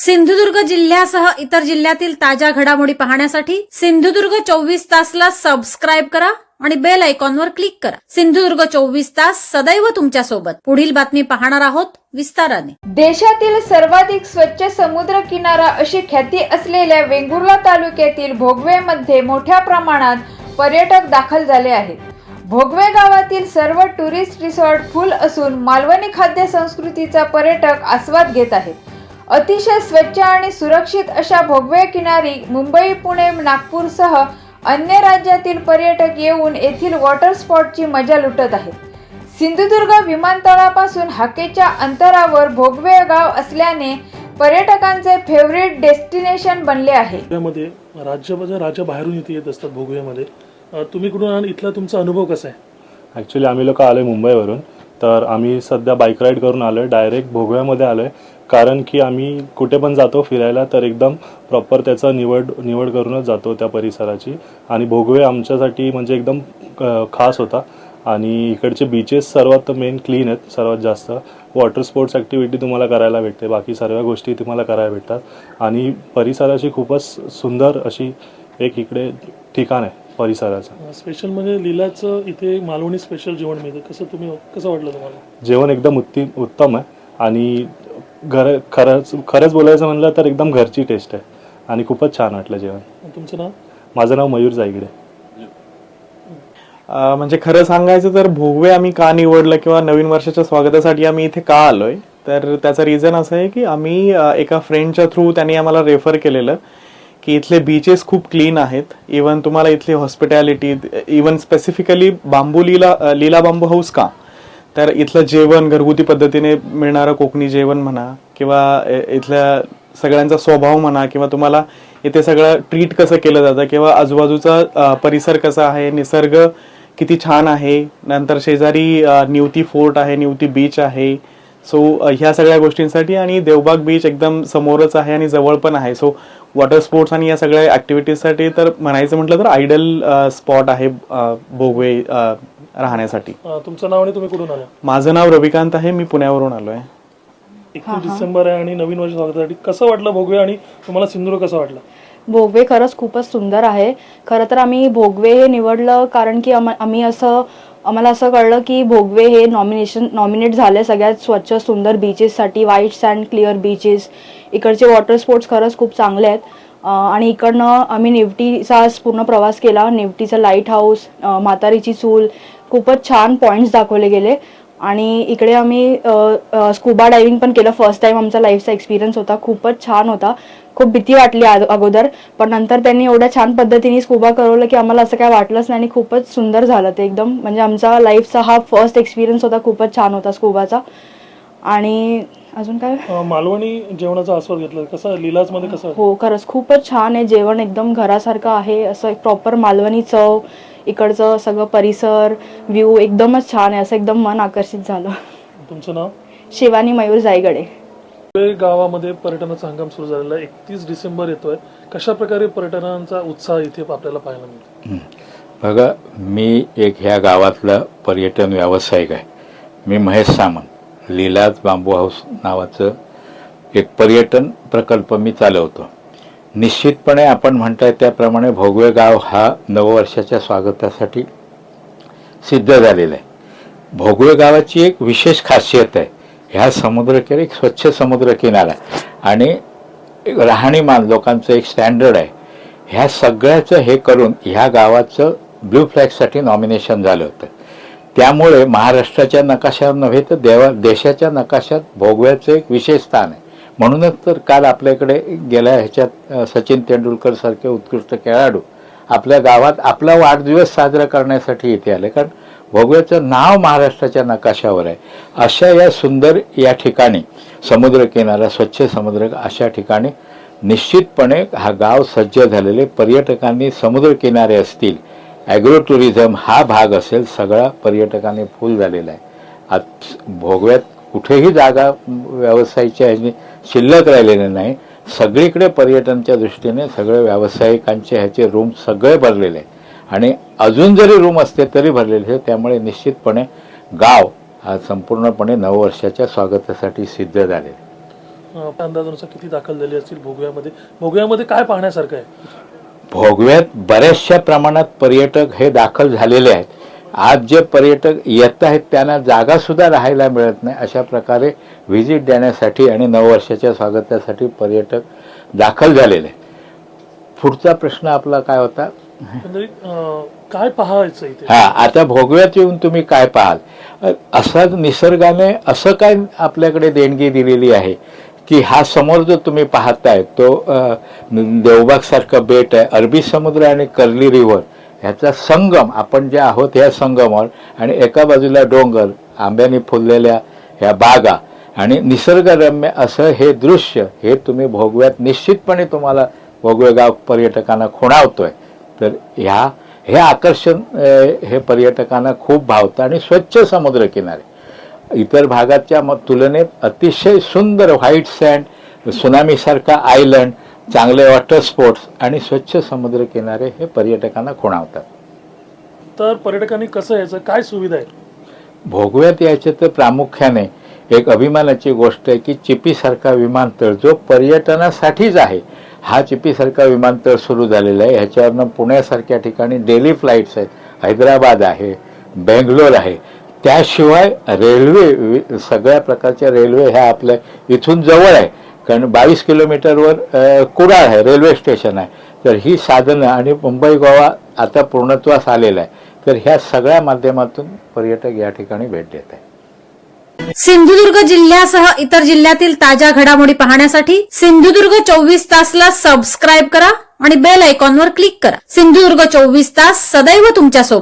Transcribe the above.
सिंधुदुर्ग जिल्ह्यासह इतर जिल्ह्यातील ताज्या घडामोडी पाहण्यासाठी सिंधुदुर्ग 24 तासला सबस्क्राईब करा आणि बेल आयकॉनवर क्लिक करा। सिंधुदुर्ग 24 तास सदैव तुमच्या सोबत। पुढील बातमी पाहणार आहोत विस्ताराने। देशातील सर्वाधिक स्वच्छ समुद्र किनारा अशी ख्याती असलेल्या वेंगुर्ला तालुक्यातील भोगवेमध्ये मोठ्या प्रमाणात पर्यटक दाखल झाले आहेत। भोगवे गावातील सर्व टुरिस्ट रिसॉर्ट फुल असून मालवणी खाद्य संस्कृतीचा पर्यटक आस्वाद घेत आहेत। अतिशय स्वच्छ आणि सुरक्षित अशा भोगवे किनारी मुंबई, पुणे, नागपूरसह अन्य राज्यातील पर्यटक येऊन येथील वॉटर स्पॉटची मजा लुटत आहेत। सिंधुदुर्ग विमानतळापासून हाकेच्या अंतरावर भोगवे गाव असल्याने पर्यटकांचे फेवरेट डेस्टिनेशन बनले आहे। यामध्ये राज्य बाहेरून इथे येत असतात भोगव्यामध्ये। तुम्ही कुठून आणि इथला तुमचा अनुभव कसा आहे? ॲक्च्युली आम्ही लोक आलोय मुंबईवरून, तर आम्ही सध्या बाईक राईड करून आलोय, डायरेक्ट भोगव्यामध्ये आलोय। कारण की आम्ही कुठे पण जातो फिरायला तर एकदम प्रॉपर त्याचा निवड करूनच जातो त्या परिसराची। आणि भोगवे आमच्यासाठी म्हणजे एकदम खास होता। आणि इकडचे बीचेस सर्वात मेन क्लीन आहेत, सर्वात जास्त वॉटर स्पोर्ट्स ॲक्टिव्हिटी तुम्हाला करायला भेटते, बाकी सर्व गोष्टी तुम्हाला करायला भेटतात। आणि परिसराची खूपच सुंदर अशी एक इकडे ठिकाण आहे परिसराचं। स्पेशल म्हणजे लीलाचं इथे मालवणी स्पेशल जेवण मिळतं, कसं वाटलं तुम्हाला? जेवण एकदम उत्तम आहे आणि खरंच बोलायचं म्हणलं तर एकदम घरची टेस्ट आहे आणि खूपच छान वाटलं जेवण। तुमचं नाव? माझं नाव मयूर जायगडे। म्हणजे खरं सांगायचं तर भोगवे आम्ही का निवडलं किंवा नवीन वर्षाच्या स्वागतासाठी आम्ही इथे का आलोय, तर त्याचं रिझन असं आहे की आम्ही एका फ्रेंडच्या थ्रू त्यांनी आम्हाला रेफर केलेलं की इथले बीचेस खूप क्लीन आहेत। इवन तुम्हाला इथली हॉस्पिटॅलिटी, इवन स्पेसिफिकली लीला बांबू हाऊस का, तर इथलं जेवण घरगुती पद्धतीने मिळणारं कोकणी जेवण म्हणा किंवा इथल्या सगळ्यांचा स्वभाव म्हणा किंवा तुम्हाला इथे सगळं ट्रीट कसं केलं जातं किंवा आजूबाजूचा परिसर कसा आहे, निसर्ग किती छान आहे, नंतर शेजारी निवती फोर्ट आहे, निवती बीच आहे। सो ह्या सगळ्या गोष्टींसाठी आणि देवबाग बीच एकदम समोरच आहे आणि जवळ पण आहे। सो वॉटर स्पोर्ट्स आणि या सगळ्या ॲक्टिव्हिटीजसाठी तर म्हणायचं म्हटलं तर आयडल स्पॉट आहे भोगवे राहण्यासाठी। तुमचं नाव आणि तुम्ही कुठून आला? माझं नाव रविकांत आहे, मी पुण्यावरून आलोय। 31 डिसेंबर आहे आणि नवीन वर्ष स्वागतासाठी कसं वाटलं भोगवे आणि तुम्हाला सिंधुदुर्ग कसं वाटलं? भोगवे खरंच खूपच सुंदर आहे। खरं तर आम्ही भोगवे हे निवडलं कारण की आम्हाला असं कळलं की भोगवे हे नॉमिनेट झाले सगळ्यात स्वच्छ सुंदर बीचेससाठी। व्हाईट सँड क्लिअर बीचेस, इकडचे वॉटर स्पोर्ट्स खरंच खूप चांगले आहेत। आणि इकडनं आम्ही निवटीचा पूर्ण प्रवास केला। निवटीचं लाईट हाऊस, म्हातारीची चूल, खूपच छान पॉईंट्स दाखवले गेले। आणि इकडे आम्ही स्कुबा डायव्हिंग पण केलं। फर्स्ट टाइम आमचा लाईफचा एक्सपिरियन्स होता, खूपच छान होता। खूप भीती वाटली अगोदर, पण नंतर त्यांनी एवढ्या छान पद्धतीने स्कुबा करवलं की आम्हाला असं काय वाटलंच नाही आणि खूपच सुंदर झालं ते एकदम। म्हणजे आमचा लाईफचा हा फर्स्ट एक्सपिरियन्स होता, खूपच छान होता स्कुबाचा। आणि अजून काय मालवणी जेवणाचा आस्वाद घेतला कसा? लीलाज मध्ये कसं? हो खरंच खूपच छान आहे जेवण, एकदम घरासारखं आहे, असं प्रॉपर मालवणी चव, इकडचं सगळं परिसर, व्ह्यू एकदमच छान आहे, असं एकदम मन आकर्षित झालं। तुमचं नाव? शिवानी मयूर जायगडे। गावामध्ये पर्यटनाचा हंगाम सुरू झालेला आहे, 31 डिसेंबर येतोय, कशा प्रकारे पर्यटनांचा उत्साह इथे आपल्याला पाहायला मिळतो? बघा, मी एक ह्या गावातला पर्यटन व्यावसायिक आहे। मी महेश सामंत, लीलाज बांबू हाऊस नावाचं एक पर्यटन प्रकल्प मी चालवतो। निश्चितपणे आपण म्हणताय त्याप्रमाणे भोगवे गाव हा नववर्षाच्या स्वागतासाठी सिद्ध झालेला आहे। भोगवे गावाची एक विशेष खासियत आहे, ह्या समुद्रकिनारी एक स्वच्छ समुद्रकिनारा आणि एक राहणीमान लोकांचं एक स्टँडर्ड आहे। ह्या सगळ्याचं हे करून ह्या गावाचं ब्लू फ्लॅगसाठी नॉमिनेशन झालं होतं। त्यामुळे महाराष्ट्राच्या नकाशावर नव्हे तर देशाच्या नकाशात भोगव्याचं एक विशेष स्थान आहे। म्हणूनच तर काल आपल्याकडे गेल्या ह्याच्यात सचिन तेंडुलकर सारखे उत्कृष्ट खेळाडू आपल्या गावात आपला वाढदिवस साजरा करण्यासाठी इथे आले, कारण भोगव्याचं नाव महाराष्ट्राच्या नकाशावर आहे। अशा या सुंदर या ठिकाणी समुद्रकिनारा, स्वच्छ समुद्र, अशा ठिकाणी निश्चितपणे हा गाव सज्ज झालेले पर्यटकांनी समुद्रकिनारे असतील, ॲग्रो टुरिझम हा भाग असेल, सगळा पर्यटकांनी फुल झालेला आहे। आज भोगव्यात कुठेही जागा व्यवसायाच्या ह्याची शिल्लक राहिलेले नाही, सगळीकडे पर्यटनच्या दृष्टीने सगळे व्यावसायिकांचे ह्याचे रूम सगळे भरलेले आहेत आणि अजून जरी रूम असते तरी भरलेले आहेत। त्यामुळे निश्चितपणे गाव हा संपूर्णपणे नववर्षाच्या स्वागतासाठी सिद्ध झालेला आहे। अंदाजानुसार किती दाखल झाले असतील भोगव्यामध्ये? भोगव्यामध्ये काय पाहण्यासारखं आहे? भोगव्यात बऱ्याचशा प्रमाणात पर्यटक हे दाखल झालेले आहेत. आज जे पर्यटक येत आहेत त्यांना जागा सुद्धा राहायला मिळत नाही. अशा प्रकारे व्हिजिट देण्यासाठी आणि नववर्षाच्या स्वागतासाठी पर्यटक दाखल झालेले आहेत. पुढचा प्रश्न आपला काय होता? काय पाहायचं इथे? हा, आता भोगव्यात येऊन तुम्ही काय पाहाल? असं निसर्गाने असं काय आपल्याकडे देणगी दिलेली आहे की हा समोर जो तुम्ही पाहताय तो देवबाग सारखं बेट आहे, अरबी समुद्र आणि कर्ली रिव्हर ह्याचा संगम आपण जे आहोत ह्या संगमावर, आणि एका बाजूला डोंगर, आंब्याने फुललेल्या ह्या बागा आणि निसर्गरम्य असं हे दृश्य हे तुम्ही भोगव्यात निश्चितपणे तुम्हाला भोगवे गाव पर्यटकांना खुणावतोय. तर हे आकर्षण हे पर्यटकांना खूप भावतं. आणि स्वच्छ समुद्रकिनारे इतर भागाच्या तुलनेत अतिशय सुंदर व्हाईट सँड, सुनामीसारखा आयलंड, चांगले वॉटर स्पोर्ट्स आणि स्वच्छ समुद्रकिनारे हे पर्यटकांना खुणावतात. तर पर्यटकांनी कसं यायचं, काय सुविधा आहे? भोगव्यात यायचे तर प्रामुख्याने एक अभिमानाची गोष्ट आहे की चिपीसारखा विमानतळ जो पर्यटनासाठीच आहे, हा चिपीसारखा विमानतळ सुरू झालेला आहे. ह्याच्यावरनं पुण्यासारख्या ठिकाणी डेली फ्लाईट्स आहेत, हैदराबाद आहे, बेंगलोर आहे. त्याशिवाय रेल्वे, सगळ्या प्रकारच्या रेल्वे ह्या आपल्या इथून जवळ आहे, कारण 22 किलोमीटरवर कुडाळ आहे, रेल्वे स्टेशन आहे. तर ही साधनं आणि मुंबई गोवा आता पूर्णत्वास आलेला आहे. तर ह्या सगळ्या माध्यमातून पर्यटक या ठिकाणी भेट देत आहेत. सिंधुदुर्ग जिल्ह्यासह इतर जिल्ह्यातील ताज्या घडामोडी पाहण्यासाठी सिंधुदुर्ग 24 तासला सबस्क्राईब करा आणि बेल आयकॉनवर क्लिक करा. सिंधुदुर्ग 24 तास सदैव तुमच्या सोबत.